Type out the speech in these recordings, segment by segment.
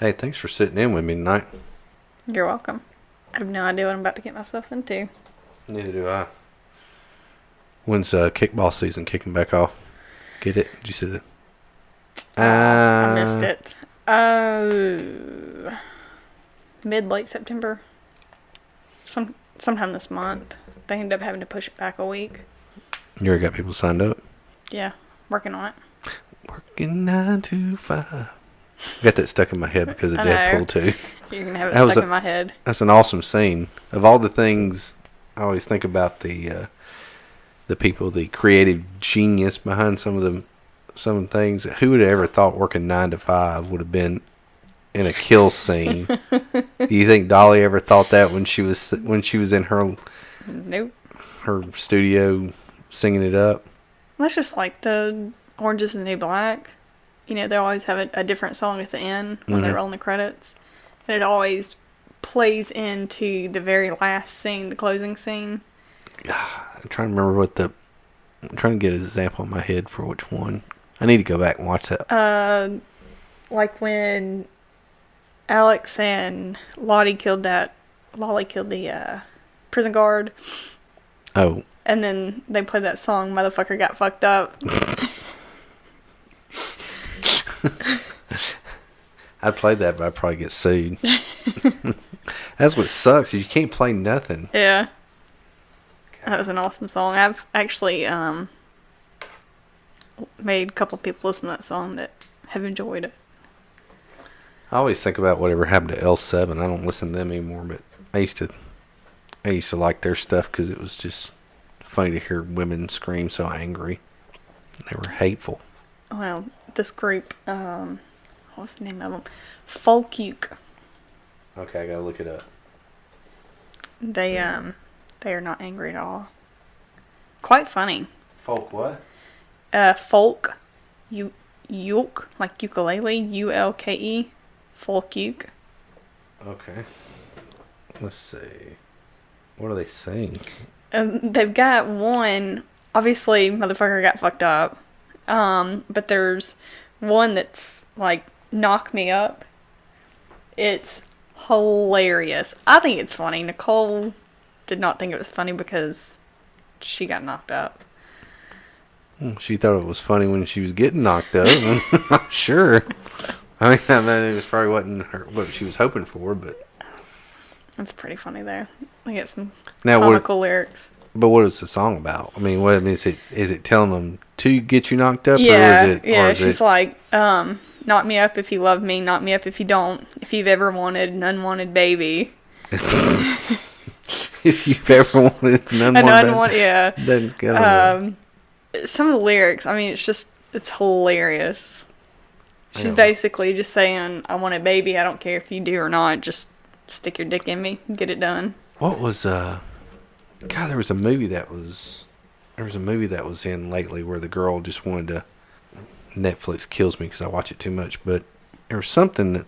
Hey, thanks for sitting in with me tonight. You're welcome. I have no idea what I'm about to get myself into. Neither do I. When's kickball season kicking back off? Get it? Did you see that? I missed it. Late September. Sometime this month. They ended up having to push it back a week. You already got people signed up? Yeah, working on it. Working 9 to 5. I got that stuck in my head because of Deadpool 2. You're going to have it stuck in my head. That's an awesome scene. Of all the things, I always think about the people, the creative genius behind some of the things. Who would have ever thought working 9 to 5 would have been in a kill scene? Do you think Dolly ever thought that when she was in her studio singing it up? That's just like the Orange is the New Black. You know, they always have a different song at the end when they're rolling the credits. And it always plays into the very last scene, the closing scene. I'm trying to remember I'm trying to get an example in my head for which one. I need to go back and watch that. Like when Alex and Lolly killed the prison guard. Oh. And then they played that song, Motherfucker Got Fucked Up. I'd play that, but I'd probably get sued. That's what sucks. You can't play nothing. Yeah. That was an awesome song. I've actually made a couple people listen to that song that have enjoyed it. I always think about whatever happened to L7. I don't listen to them anymore, but I used to like their stuff because it was just funny to hear women scream so angry. They were hateful. Well, this group, what's the name of them? Folk Uke. Okay, I gotta look it up. They are not angry at all. Quite funny. Folk what? Folk Uke, like ukulele, ULKE. Folk Uke. Okay. Let's see. What are they saying? They've got one, obviously, Motherfucker Got Fucked Up. But there's one that's like Knock Me Up. It's hilarious. I think it's funny. Nicole did not think it was funny because she got knocked up. She thought it was funny when she was getting knocked up. I'm sure. I mean, it was probably wasn't what she was hoping for, but it's pretty funny though. I get some now, comical lyrics. But what is the song about? I mean, is it telling them to get you knocked up? Yeah, or is it, she's like, knock me up if you love me, knock me up if you don't. If you've ever wanted an unwanted baby. If you've ever wanted an unwanted baby. Yeah. That's good. Some of the lyrics, I mean, it's hilarious. She's basically just saying, I want a baby, I don't care if you do or not, just stick your dick in me, get it done. What was, God, there was a movie that was in lately where the girl just wanted to, Netflix kills me because I watch it too much, but there was something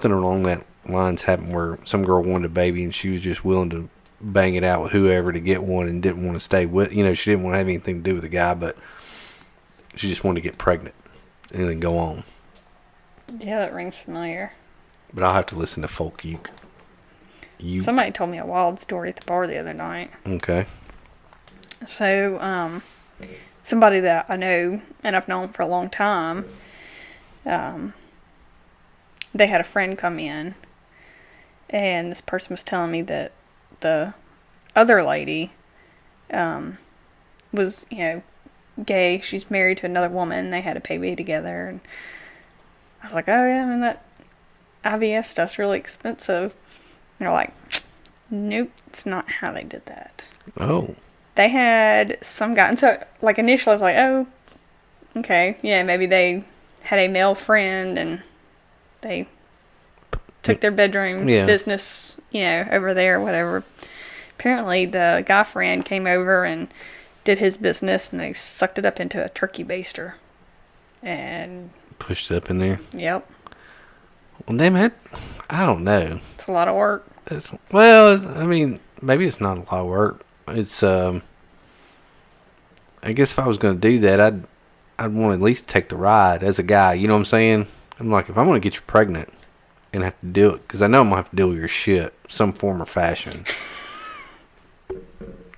along that lines happened where some girl wanted a baby and she was just willing to bang it out with whoever to get one and didn't want to stay with, she didn't want to have anything to do with the guy, but she just wanted to get pregnant and then go on. Yeah, that rings familiar. But I'll have to listen to Folk Uke. Somebody told me a wild story at the bar the other night. Okay. So, somebody that I know and I've known for a long time, they had a friend come in, and this person was telling me that the other lady was, gay. She's married to another woman. They had a baby together, and I was like, oh yeah, I mean, that IVF stuff's really expensive. And they're like, nope, it's not how they did that. Oh. They had some guy, and so, like, initially I was like, oh, okay, yeah, maybe they had a male friend, and they took their bedroom business, over there, whatever. Apparently, the guy friend came over and did his business, and they sucked it up into a turkey baster. And pushed it up in there? Yep. Well, damn it. I don't know. It's a lot of work. I mean, maybe it's not a lot of work. It's, I guess if I was going to do that, I'd want to at least take the ride as a guy. You know what I'm saying? I'm like, if I'm going to get you pregnant, and have to deal it, because I know I'm gonna have to deal with your shit, some form or fashion.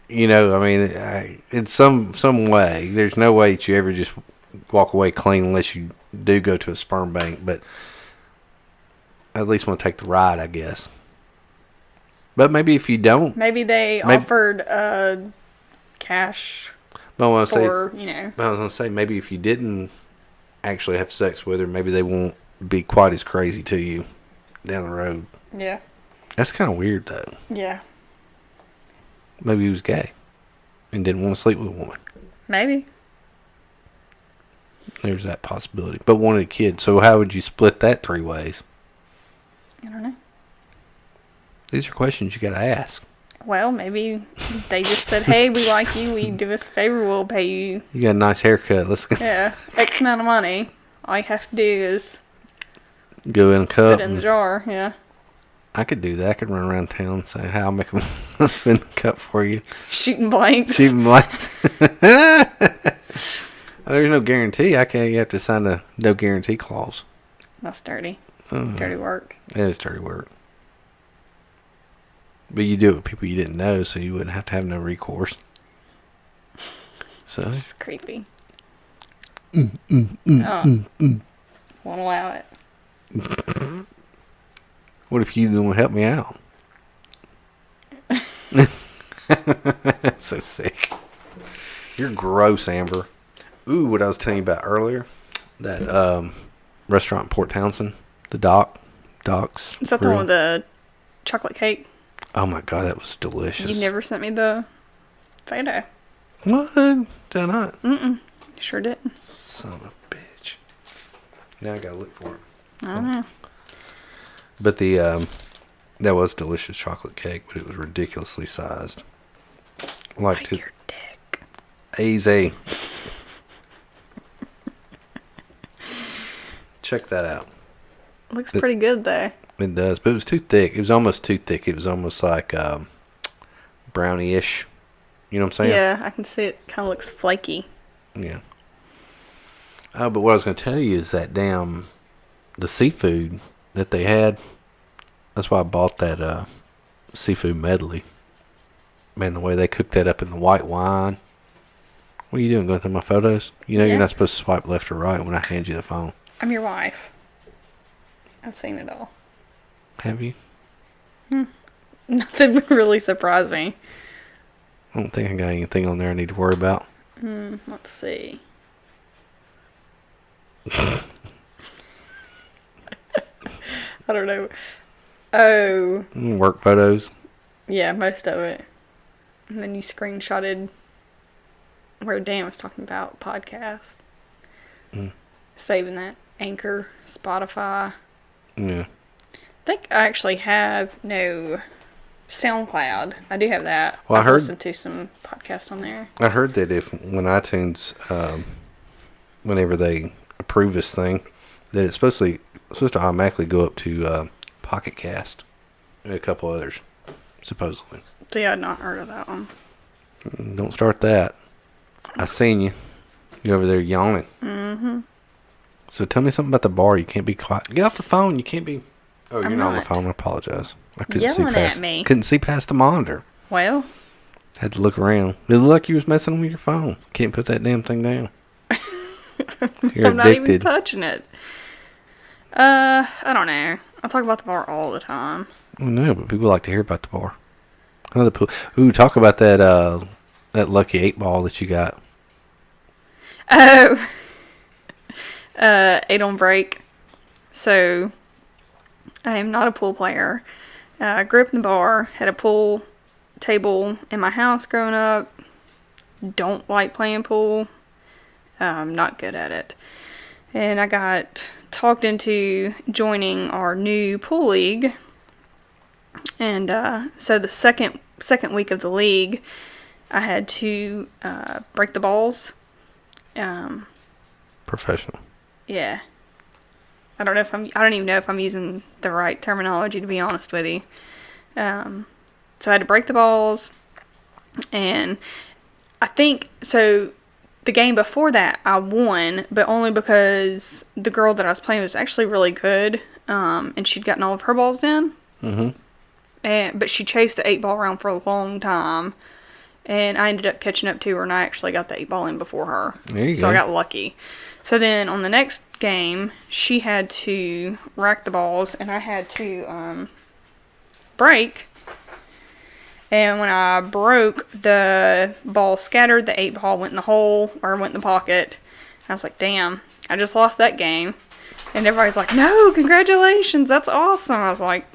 You know, I mean, in some way, there's no way that you ever just walk away clean unless you do go to a sperm bank. But I at least want to take the ride, I guess. But maybe if you don't, maybe they offered cash I was for, you know. I was gonna say, maybe if you didn't actually have sex with her, maybe they won't be quite as crazy to you down the road. Yeah. That's kind of weird, though. Yeah. Maybe he was gay and didn't want to sleep with a woman. Maybe. There's that possibility. But wanted a kid. So how would you split that 3 ways? I don't know. These are questions you got to ask. Well, maybe they just said, hey, we like you. We do us a favor. We'll pay you. You got a nice haircut. Let's go. Yeah. X amount of money. All you have to do is go in a cup. Spit in the jar. Yeah. I could do that. I could run around town and say, "Hey, I'll make them spin the cup for you." Shooting blanks. Shooting blanks. There's no guarantee. You have to sign a no guarantee clause. That's dirty. Dirty work. It is dirty work. But you do it with people you didn't know, so you wouldn't have to have no recourse. So it's creepy. Won't allow it. What if you don't help me out? So sick. You're gross, Amber. Ooh, what I was telling you about earlier. That restaurant in Port Townsend. The Docks. Is that the one with the chocolate cake? Oh my god, that was delicious. You never sent me the photo. What? Did I not? Mm-mm. Sure didn't. Son of a bitch. Now I gotta look for it. I don't know. But the that was delicious chocolate cake, but it was ridiculously sized. Like your dick. Easy. Check that out. Looks pretty good though. It does, but it was too thick. It was almost too thick. It was almost like brownie-ish. You know what I'm saying? Yeah, I can see it kind of looks flaky. Yeah. Oh, but what I was going to tell you is that the seafood that they had, that's why I bought that seafood medley. Man, the way they cooked that up in the white wine. What are you doing, going through my photos? You know you're not supposed to swipe left or right when I hand you the phone. I'm your wife. I've seen it all. Have you? Nothing really surprised me. I don't think I got anything on there I need to worry about. Let's see. I don't know. Oh. Work photos. Yeah, most of it. And then you screenshotted where Dan was talking about podcast. Saving that. Anchor, Spotify. Yeah. I think I actually have SoundCloud. I do have that. Well, I've listened to some podcasts on there. I heard that when iTunes, whenever they approve this thing, that it's supposed to automatically go up to Pocket Cast and a couple others, supposedly. See, I'd not heard of that one. Don't start that. I seen you. You over there yawning. Mm-hmm. So tell me something about the bar. You can't be quiet. Get off the phone. You can't be. Oh, you're not on the phone. I apologize. I couldn't yelling see past, at me. Couldn't see past the monitor. Well. Had to look around. It looked like you was messing with your phone. Can't put that damn thing down. You're I'm addicted. Not even touching it. I don't know. I talk about the bar all the time. Well, no, but people like to hear about the bar. Ooh, talk about that lucky 8 ball that you got. Oh. 8 on break. So, I am not a pool player. I grew up in the bar, had a pool table in my house growing up. Don't like playing pool. Not good at it. And I got talked into joining our new pool league. And so the second week of the league, I had to break the balls. Professional. Yeah. I don't even know if I'm using the right terminology, to be honest with you. So I had to break the balls, and I think, so the game before that I won, but only because the girl that I was playing was actually really good. and she'd gotten all of her balls in. But she chased the 8-ball around for a long time. And I ended up catching up to her, and I actually got the 8-ball in before her. There you go. So I got lucky. So then on the next game, she had to rack the balls, and I had to break. And when I broke, the ball scattered, the 8-ball went in the hole, or went in the pocket. I was like, damn, I just lost that game. And everybody's like, no, congratulations, that's awesome. I was like,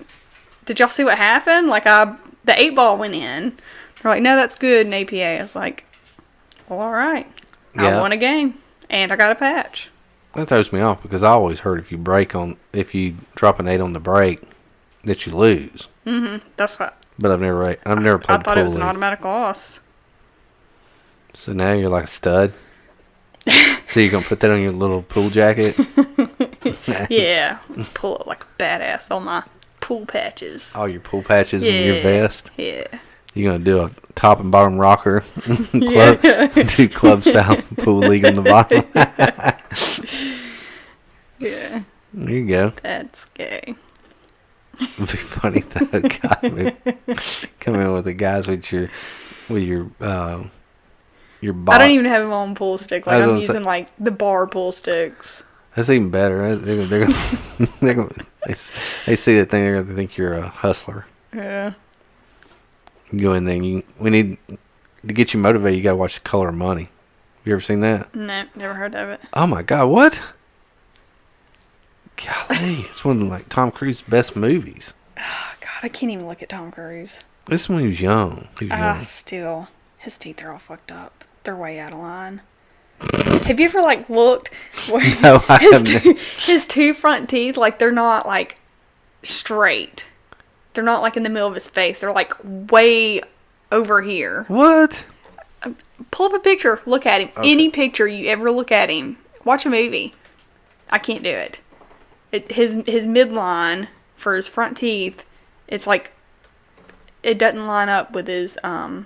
did y'all see what happened? Like, the 8-ball went in. They're like, no, that's good in APA. I was like, well, all right. Yeah. I won a game, and I got a patch. That throws me off because I always heard if you drop an 8 on the break, that you lose. That's what. But I've never played I thought pool it was an league. automatic loss. So now you're like a stud. So you're gonna put that on your little pool jacket? Yeah, pull it like a badass on my pool patches. All your pool patches and your vest. Yeah. You're gonna do a top and bottom rocker, do club style pool league on the bottom. Yeah. There you go. That's gay. It'd be funny though, God, come in with the guys with your bot. I don't even have them on pool stick. Like I'm using like the bar pool sticks. That's even better. They're gonna, they see that thing, they're gonna think you're a hustler. Yeah. You go in there. We need to get you motivated. You gotta watch The Color of Money. You ever seen that? No, never heard of it. Oh my God! What? Golly, it's one of like Tom Cruise's best movies. Oh, God, I can't even look at Tom Cruise. This is when he was young. Still, his teeth are all fucked up. They're way out of line. Have you ever like looked where No, I haven't. His two front teeth, like they're not like straight. They're not like in the middle of his face. They're like way over here. What? Pull up a picture. Look at him. Okay. Any picture you ever look at him. Watch a movie. I can't do it. His midline for his front teeth, it's like it doesn't line up with his what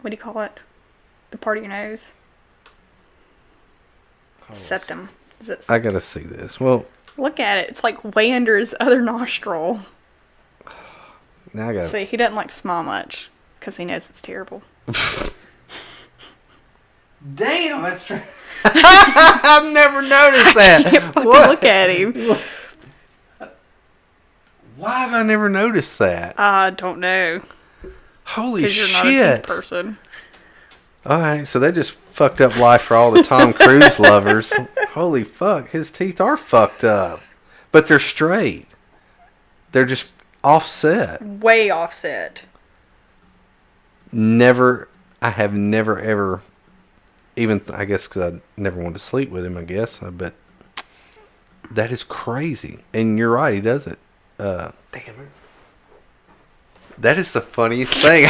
do you call it? The part of your nose. Septum. Is it? I gotta see this. Well, look at it. It's like way under his other nostril. now I gotta See, he doesn't like to smile much because he knows it's terrible. Damn, that's true. I've never noticed that. I can't fucking look at him. Why have I never noticed that? I don't know. Holy Because you're not a shit. teeth person. Alright, so they just fucked up life for all the Tom Cruise lovers. Holy fuck, his teeth are fucked up. But they're straight. They're just offset. Way offset. I have never ever, even, I guess because I never wanted to sleep with him, I guess. But that is crazy. And you're right, he does it. Damn it. That is the funniest thing.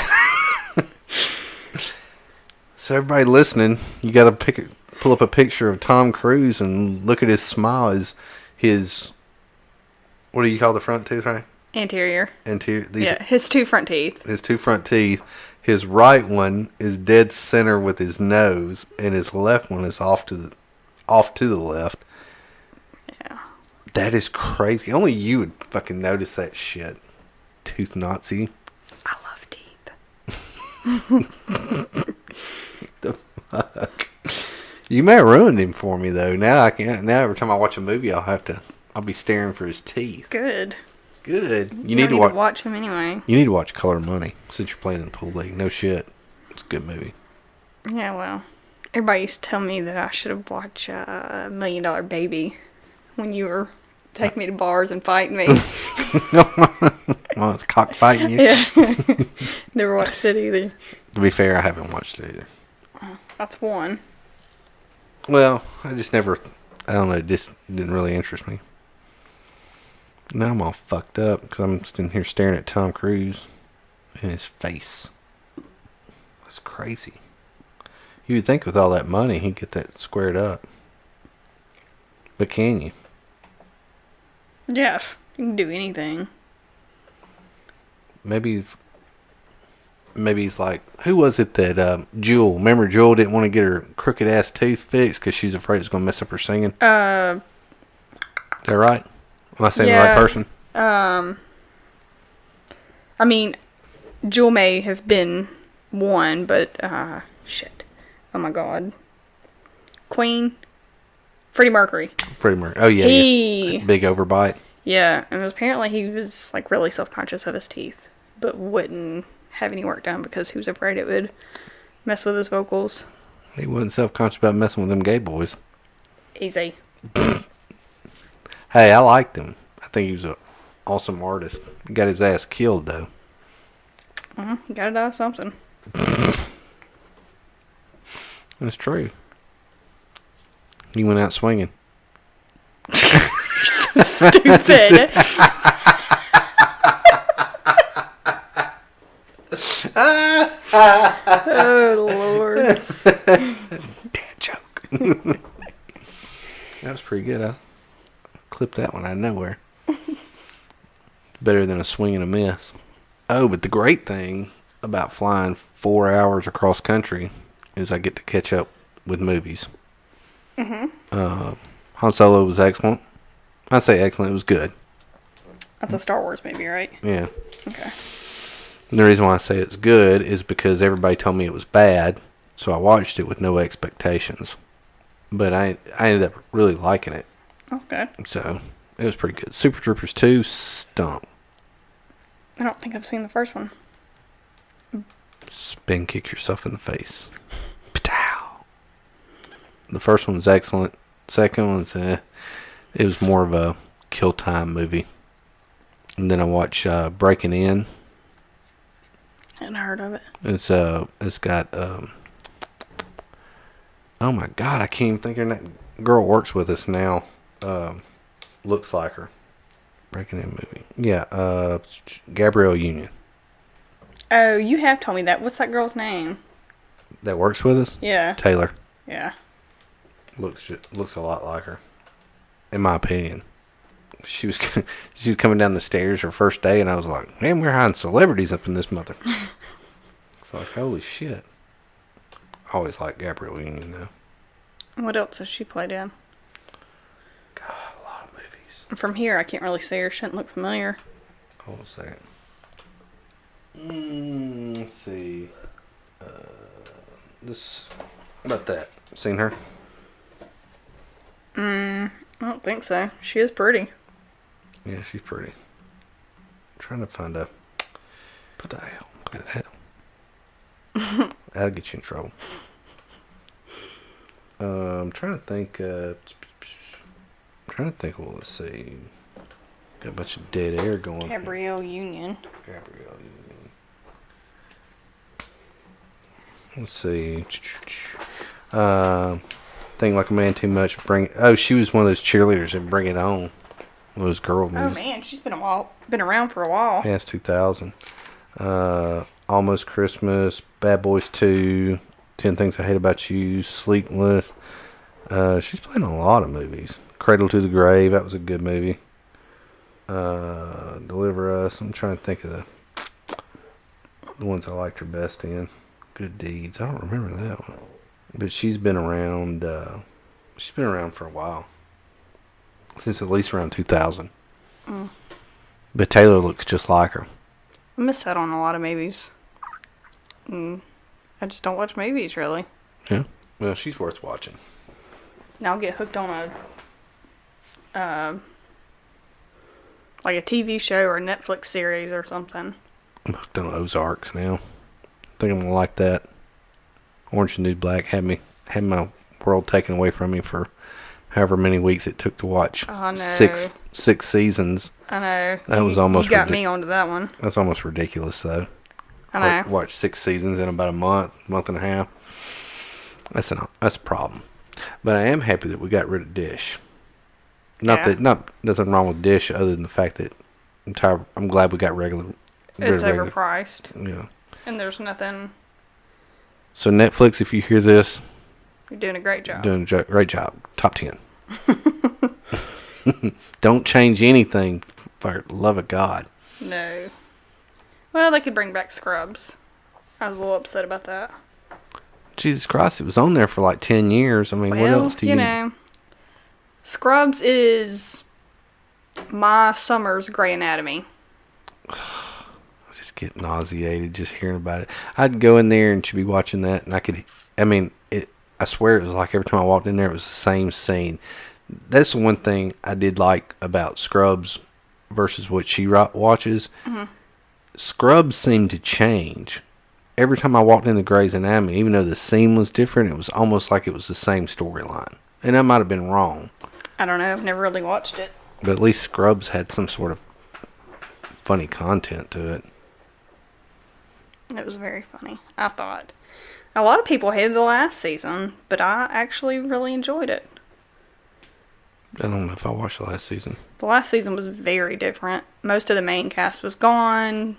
So everybody listening, you got to pull up a picture of Tom Cruise and look at his smile. His what do you call the front tooth, right? Anterior. Anterior. His two front teeth. His two front teeth. His right one is dead center with his nose, and his left one is off to the left. Yeah. That is crazy. Only you would fucking notice that shit. Tooth Nazi. I love teeth. The fuck. You may have ruined him for me though. Now I can't. Now every time I watch a movie, I'll be staring for his teeth. Good. Good. You need to watch him anyway. You need to watch Color of Money since you're playing in the pool league. No shit. It's a good movie. Yeah, well, everybody used to tell me that I should have watched $1 Million Baby when you were taking me to bars and fighting me. Well, it's cockfighting you. Yeah. Never watched it either. To be fair, I haven't watched it either. That's one. Well, I don't know, it just didn't really interest me. Now I'm all fucked up because I'm sitting here staring at Tom Cruise and his face. That's crazy. You would think with all that money he'd get that squared up. But can you? Yeah, you can do anything. Maybe he's like, who was it that Jewel? Remember Jewel didn't want to get her crooked ass tooth fixed because she's afraid it's going to mess up her singing? that right? Am I saying the right person? I mean, Jewel may have been one, but, shit. Oh my god. Queen? Freddie Mercury. Freddie Mercury. Oh, yeah. Yeah. Big overbite. Yeah, and apparently he was, like, really self-conscious of his teeth, but wouldn't have any work done because he was afraid it would mess with his vocals. He wasn't self-conscious about messing with them gay boys. Easy. Hey, I liked him. I think he was an awesome artist. He got his ass killed, though. You gotta die something. That's true. He went out swinging. Stupid. Oh, Lord. Dad joke. That was pretty good. I clipped that one out of nowhere. Better than a swing and a miss. Oh, but the great thing about flying 4 hours across country is I get to catch up with movies. Han Solo was excellent. I say excellent. It was good. That's a Star Wars movie, right? Yeah. Okay. And the reason why I say it's good is because everybody told me it was bad, so I watched it with no expectations. But I ended up really liking it. Okay. So, it was pretty good. Super Troopers 2 stunk. I don't think I've seen the first one. Spin kick yourself in the face. Pow! The first one was excellent. Second one's it was more of a kill time movie. And then I watched Breaking In. I hadn't heard of it. It's got oh my god, I can't even think of that girl works with us now. Looks like her. Breaking In movie. Yeah, Gabrielle Union. Oh, you have told me that. What's that girl's name? That works with us? Yeah. Taylor. Yeah. Looks a lot like her, in my opinion. She was coming down the stairs her first day, and I was like, man, we're hiring celebrities up in this mother. It's like, holy shit. I always liked Gabrielle Union, though. What else has she played in? God, a lot of movies. From here, I can't really see her. She doesn't look familiar. Hold on a second. Let's see. How about that? Seen her? I don't think so. She is pretty. Yeah, she's pretty. I'm trying to find a... What the hell? Look at that. That'll get you in trouble. I'm trying to think... well, let's see. Got a bunch of dead air going. Gabrielle Union. Gabrielle Union. Let's see. Think Like a Man Too Much. She was one of those cheerleaders in Bring It On. One of those girl movies. Oh man, she's been around for a while. Yeah, it's 2000. Almost Christmas, Bad Boys 2, 10 Things I Hate About You, Sleepless. She's played in a lot of movies. Cradle to the Grave, that was a good movie. Deliver Us. I'm trying to think of the ones I liked her best in. Good Deeds. I don't remember that one. But she's been around. She's been around for a while, since at least around 2000. But Taylor looks just like her. I miss out on a lot of movies. I just don't watch movies really. Yeah. Well, she's worth watching. Now I'll get hooked on like a TV show or a Netflix series or something. I'm hooked on Ozarks now. I think I'm gonna like that. Orange and New Black had my world taken away from me for however many weeks it took to watch. Oh, no. six seasons. I know. That was almost. You got me onto that one. That's almost ridiculous, though. I know. Watch 6 seasons in about a month and a half. That's a problem. But I am happy that we got rid of Dish. Not nothing wrong with Dish other than the fact that I'm glad we got regular. It's overpriced. Yeah. And there's nothing. So Netflix, if you hear this, you're doing a great job. Great job. Top 10. Don't change anything for the love of God. No. Well, they could bring back Scrubs. I was a little upset about that. Jesus Christ, it was on there for like 10 years. I mean, what else do you know? Scrubs is My summer's Grey Anatomy. I just get nauseated just hearing about it. I'd go in there and she'd be watching that, and I swear it was like every time I walked in there, it was the same scene. That's the one thing I did like about Scrubs versus what she watches. Mm-hmm. Scrubs seemed to change. Every time I walked into Grey's Anatomy, even though the scene was different, it was almost like it was the same storyline. And I might have been wrong. I don't know. I've never really watched it. But at least Scrubs had some sort of funny content to it. It was very funny, I thought. A lot of people hated the last season, but I actually really enjoyed it. I don't know if I watched the last season. The last season was very different. Most of the main cast was gone.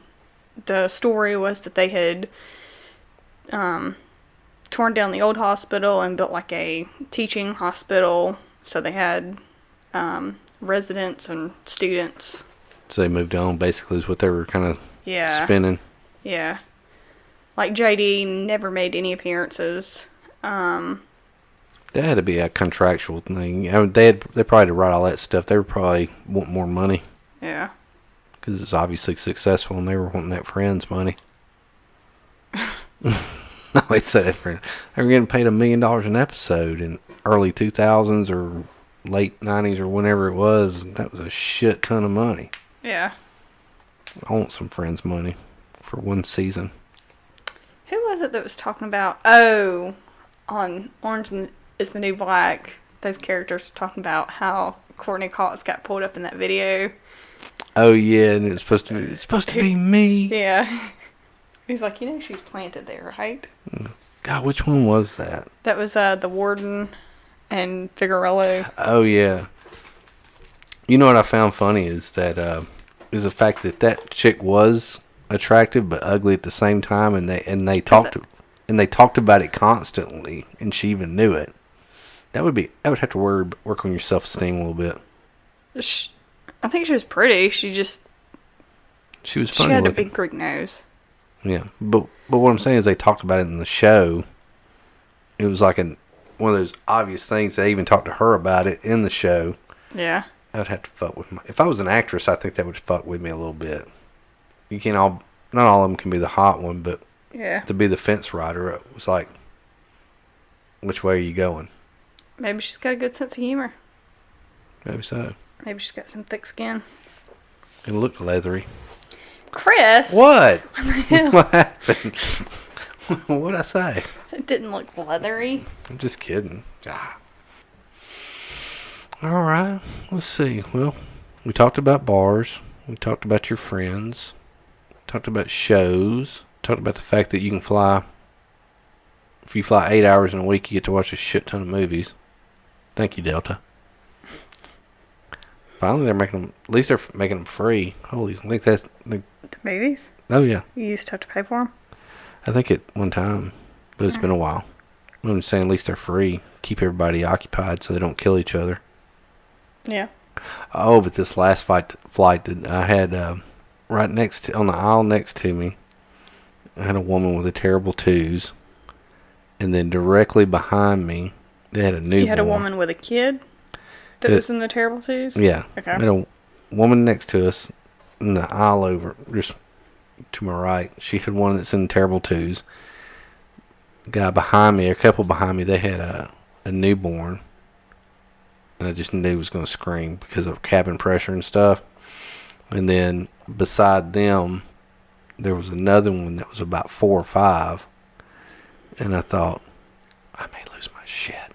The story was that they had torn down the old hospital and built like a teaching hospital. So they had residents and students. So they moved on, basically, is what they were kind of spinning. Yeah. Like JD never made any appearances. That had to be a contractual thing. I mean, they probably had to write all that stuff. They were probably wanting more money. Yeah. Because it was obviously successful, and they were wanting that Friends money. No, they said Friends. They were getting paid $1 million an episode in early 2000s or late 90s or whenever it was. That was a shit ton of money. Yeah. I want some Friends money for one season. Who was it that was talking about? Oh, on Orange is the New Black, those characters were talking about how Courtney Cox got pulled up in that video. Oh yeah, and it's supposed to be me. Yeah. He's like, she's planted there, right? God, which one was that? That was the warden and Figueroa. Oh yeah. You know what I found funny is that is the fact that chick was attractive but ugly at the same time, and they talked about it constantly, and she even knew it. That would have to work on your self-esteem a little bit. I think she was pretty. She was funny. She had looking. a big Greek nose. Yeah, but what I'm saying is they talked about it in the show. It was like one of those obvious things. They even talked to her about it in the show. Yeah. That would have to fuck with if I was an actress, I think that would fuck with me a little bit. You can't not all of them can be the hot one, but yeah, to be the fence rider, it was like, which way are you going? Maybe she's got a good sense of humor. Maybe so. Maybe she's got some thick skin. It looked leathery. Chris! What? What happened? What'd I say? It didn't look leathery. I'm just kidding. Alright, let's see. Well, we talked about bars. We talked about your friends. Talked about shows. Talked about the fact that you can fly. If you fly 8 hours in a week, you get to watch a shit ton of movies. Thank you, Delta. Finally, they're making them. At least they're making them free. Holy, I think that's the movies. Oh yeah. You used to have to pay for them. I think at one time, but it's been a while. I'm just saying, at least they're free. Keep everybody occupied so they don't kill each other. Yeah. Oh, but this last flight that I had right on the aisle next to me, I had a woman with a terrible twos, and then directly behind me, they had a newborn. You had a woman with a kid that was in the terrible twos? Yeah. Okay. I had a woman next to us in the aisle over, just to my right. She had one that's in the terrible twos. Guy behind me, a couple behind me, they had a newborn. And I just knew he was going to scream because of cabin pressure and stuff. And then beside them, there was another one that was about 4 or 5. And I thought, I may lose my shit.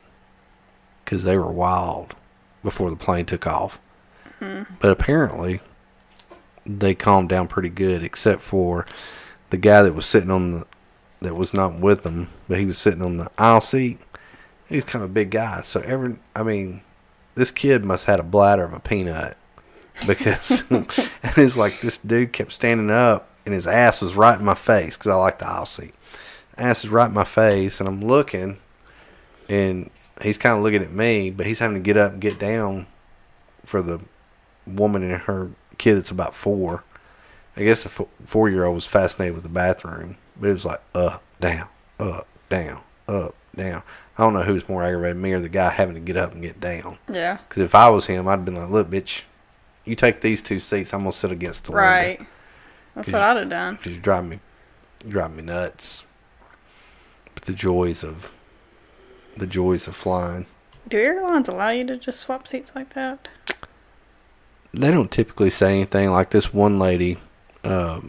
Because they were wild before the plane took off. Mm-hmm. But apparently, they calmed down pretty good, except for the guy that was sitting that was not with them, but he was sitting on the aisle seat. He was kind of a big guy. So this kid must have had a bladder of a peanut, because it's like this dude kept standing up and his ass was right in my face, because I like the aisle seat. Ass is right in my face, and I'm looking, and he's kind of looking at me, but he's having to get up and get down for the woman and her kid that's about 4. I guess the 4-year-old was fascinated with the bathroom, but it was like up, down, up, down, up, down. I don't know who's more aggravated, me or the guy having to get up and get down. Yeah. Because if I was him, I'd been like, look, bitch, you take these 2 seats, I'm gonna sit against the right. window. That's what I'd have done. Because you drive me nuts. But the joys of flying. Do airlines allow you to just swap seats like that? They don't typically say anything. Like this one lady, I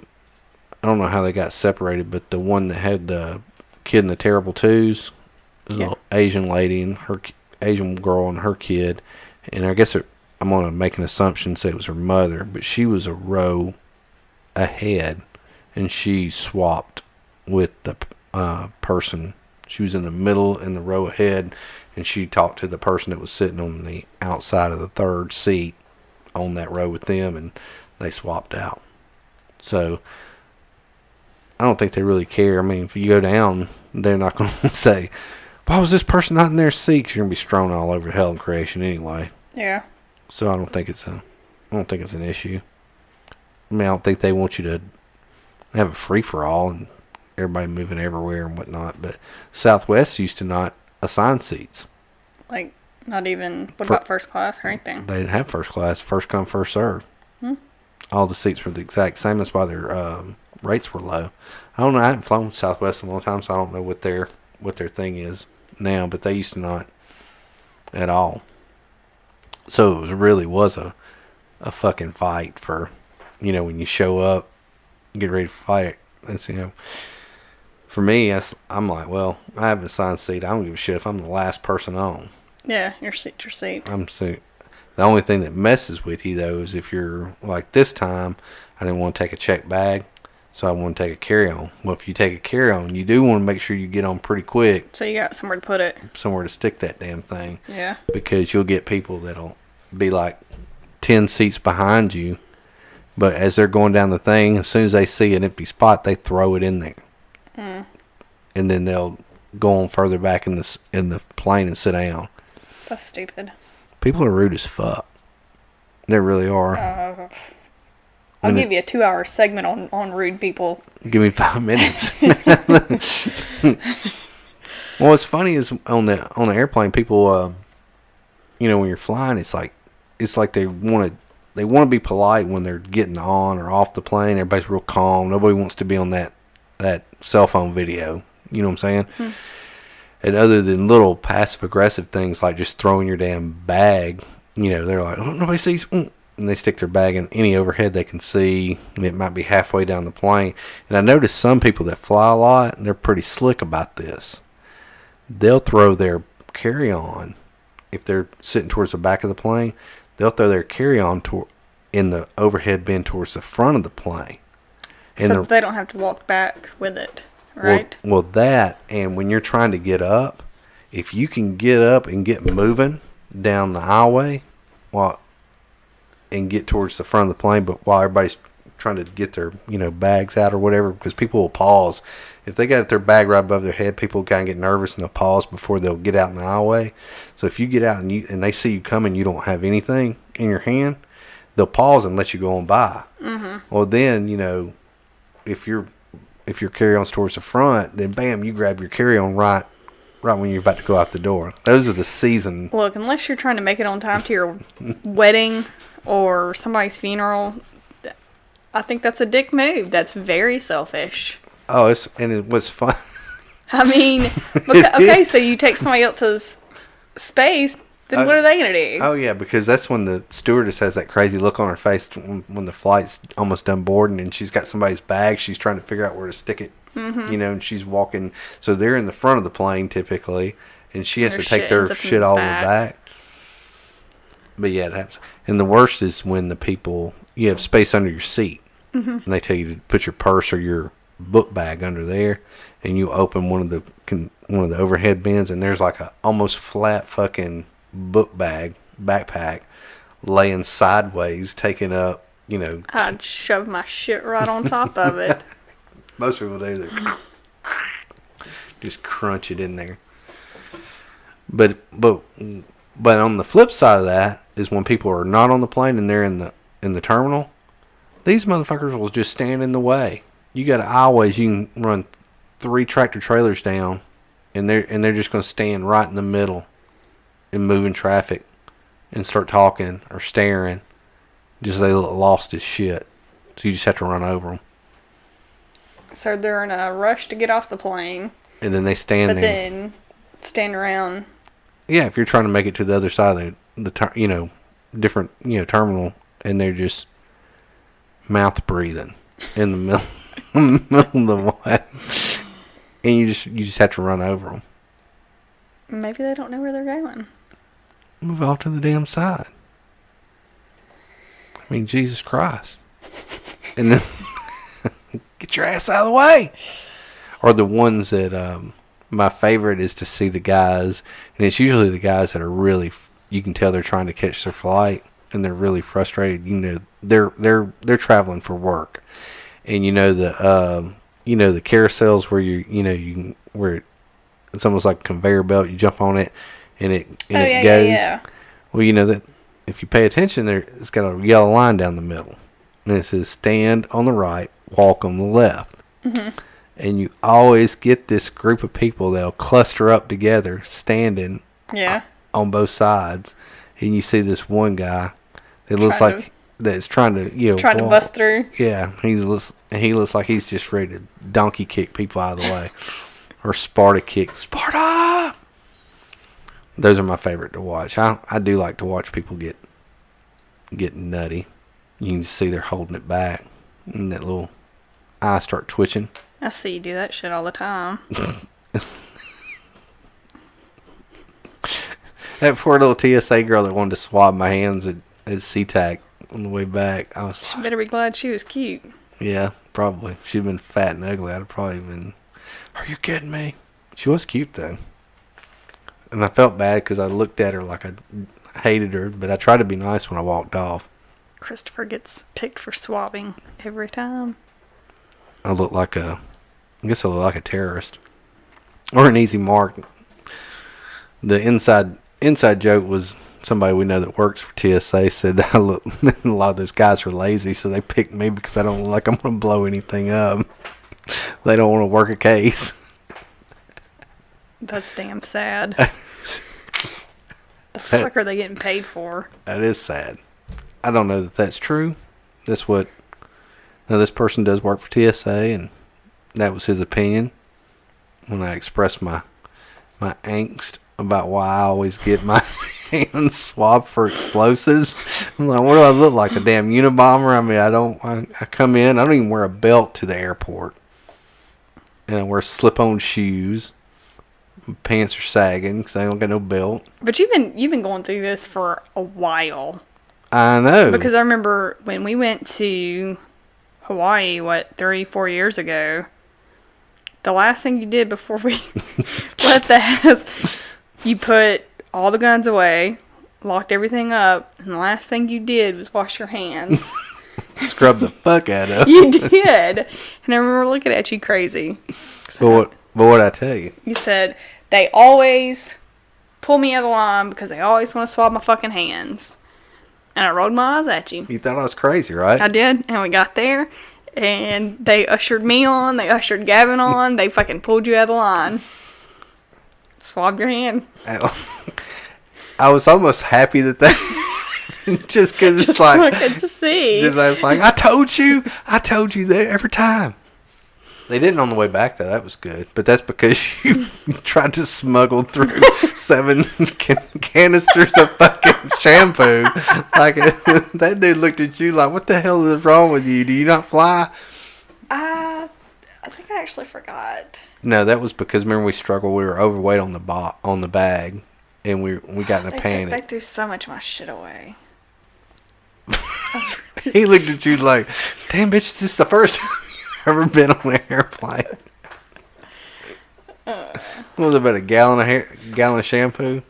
don't know how they got separated, but the one that had the kid in the terrible twos, was an Asian lady and her Asian girl and her kid, and I guess I'm gonna make an assumption, say it was her mother, but she was a row ahead, and she swapped with the person. She was in the middle in the row ahead, and she talked to the person that was sitting on the outside of the third seat on that row with them, and they swapped out. So I don't think they really care. I mean, if you go down, they're not going to say, why was this person not in their seat? 'Cause you're going to be strewn all over hell and creation anyway. Yeah. So I don't think it's an issue. I mean, I don't think they want you to have a free-for-all and everybody moving everywhere and whatnot. But Southwest used to not assign seats. Like, not even, what about first class or anything? They didn't have first class. First come, first served. All the seats were the exact same. That's why their rates were low. I don't know. I haven't flown Southwest in a long time, so I don't know what their thing is now. But they used to not at all. So it really was a fucking fight for, when you show up, get ready to fight. That's, for me, I'm like, well, I have an assigned seat. I don't give a shit if I'm the last person on. Yeah, your seat's your seat. The only thing that messes with you, though, is if you're, like this time, I didn't want to take a check bag, so I want to take a carry-on. Well, if you take a carry-on, you do want to make sure you get on pretty quick. So you got somewhere to put it. Somewhere to stick that damn thing. Yeah. Because you'll get people that'll be like 10 seats behind you, but as they're going down the thing, as soon as they see an empty spot, they throw it in there. And then they'll go on further back in the plane and sit down. That's stupid. People are rude as fuck. They really are. I'll give you a 2-hour segment on rude people. Give me 5 minutes. Well, what's funny is on the airplane, people, when you're flying, it's like they want to be polite when they're getting on or off the plane. Everybody's real calm. Nobody wants to be on that cell phone video. You know what I'm saying? And other than little passive-aggressive things like just throwing your damn bag, they're like, oh, nobody sees. And they stick their bag in any overhead they can see, and it might be halfway down the plane. And I noticed some people that fly a lot, and they're pretty slick about this. They'll throw their carry-on, if they're sitting towards the back of the plane, they'll throw their carry-on in the overhead bin towards the front of the plane. And so they don't have to walk back with it. Right. Well, that, and when you're trying to get up, if you can get up and get moving down the aisleway, and get towards the front of the plane, but while everybody's trying to get their bags out or whatever, because people will pause if they got their bag right above their head. People kind of get nervous and they'll pause before they'll get out in the aisleway. So if you get out and they see you coming, you don't have anything in your hand, they'll pause and let you go on by. Well, then if your carry-on's towards the front, then bam, you grab your carry-on right when you're about to go out the door. Those are the season. Look, unless you're trying to make it on time to your wedding or somebody's funeral, I think that's a dick move. That's very selfish. Oh, it was fun. I mean, okay, so you take somebody else's space, then what are they going to do? Oh, yeah, because that's when the stewardess has that crazy look on her face when the flight's almost done boarding and she's got somebody's bag. She's trying to figure out where to stick it, and she's walking. So they're in the front of the plane typically, and she has to take their shit all in the back. But yeah, it happens. And the worst is when you have space under your seat, and they tell you to put your purse or your book bag under there, and you open one of the overhead bins, and there's like a almost flat fucking backpack laying sideways, taking up, I'd shove my shit right on top of it. Most people do that. Just crunch it in there. But on the flip side of that is when people are not on the plane and they're in the terminal, these motherfuckers will just stand in the way. You got aisleways you can run 3 tractor trailers down, and they're just going to stand right in the middle and moving traffic and start talking or staring. Just they look lost as shit. So you just have to run over them. So they're in a rush to get off the plane. And then they stand there. But then stand around. Yeah, if you're trying to make it to the other side of the different, terminal, and they're just mouth breathing in the middle of the way. And you just have to run over them. Maybe they don't know where they're going. Move off to the damn side. I mean, Jesus Christ. And then get your ass out of the way. Or the ones that, my favorite is to see the guys, and it's usually the guys that are really, you can tell they're trying to catch their flight, and they're really frustrated. They're traveling for work. And the carousels where where it's almost like a conveyor belt. You jump on it, and it goes. Yeah. Well, that if you pay attention, it's got a yellow line down the middle, and it says "Stand on the right, walk on the left." Mm-hmm. And you always get this group of people that'll cluster up together, standing. Yeah. On both sides, and you see this one guy that looks like that's trying to trying to bust through. Yeah, he looks like he's just ready to donkey kick people out of the way, or Sparta kick. Sparta. Those are my favorite to watch. I do like to watch people get nutty. You can see they're holding it back, and that little eye start twitching. I see you do that shit all the time. That poor little TSA girl that wanted to swab my hands at SeaTac on the way back. She better be glad she was cute. Yeah, probably. She'd been fat and ugly. I'd have probably been. Are you kidding me? She was cute though, and I felt bad because I looked at her like I hated her, but I tried to be nice when I walked off. Christopher gets picked for swabbing every time. I guess I look like a terrorist or an easy mark. The inside joke was somebody we know that works for TSA said that a lot of those guys are lazy, so they picked me because I don't look like I'm going to blow anything up. They don't want to work a case. That's damn sad. The fuck are they getting paid for? That is sad. I don't know that that's true. This person does work for TSA, and that was his opinion when I expressed my angst about why I always get my hands swabbed for explosives. I'm like, what do I look like, a damn Unabomber? I mean, I come in, I don't even wear a belt to the airport, and I wear slip-on shoes. My pants are sagging because I don't got no belt. But you've been going through this for a while. I know. Because I remember when we went to Hawaii, 3-4 years ago, the last thing you did before we left the house, you put all the guns away, locked everything up, and the last thing you did was wash your hands. Scrub the fuck out of them. You did. And I remember looking at you crazy. But what'd I tell you? You said, they always pull me out of the line because they always want to swab my fucking hands. And I rolled my eyes at you. You thought I was crazy, right? I did. And we got there, and they ushered me on. They ushered Gavin on. They fucking pulled you out of the line. Swabbed your hand. I was almost happy that they... just because it's like... Just to see. Just like, I told you that every time. They didn't on the way back, though. That was good. But that's because you tried to smuggle through 7 canisters of fucking shampoo. Like, that dude looked at you like, what the hell is wrong with you? Do you not fly? I think I actually forgot. No, that was because, remember, we struggled. We were overweight on the bag. And we got in a panic. They threw so much of my shit away. He looked at you like, damn, bitch, is this the first time you've ever been on an airplane? What was it, about a gallon of shampoo?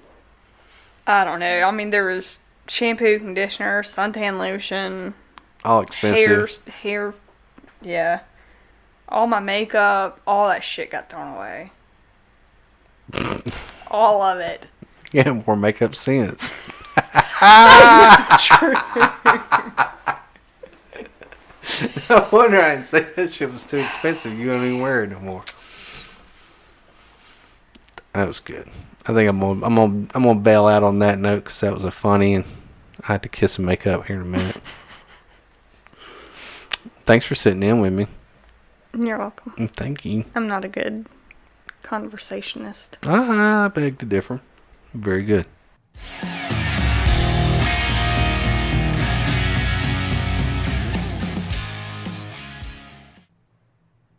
I don't know. I mean, there was shampoo, conditioner, suntan lotion. All expensive. Hair, yeah. All my makeup, all that shit got thrown away. All of it. Yeah, more makeup since. True. No wonder I didn't say that shit was too expensive. You don't even wear it no more. That was good. I think I'm gonna bail out on that note because that was a funny, and I have to kiss and make up here in a minute. Thanks for sitting in with me. You're welcome. Thank you. I'm not a good conversationist. I beg to differ. Very good.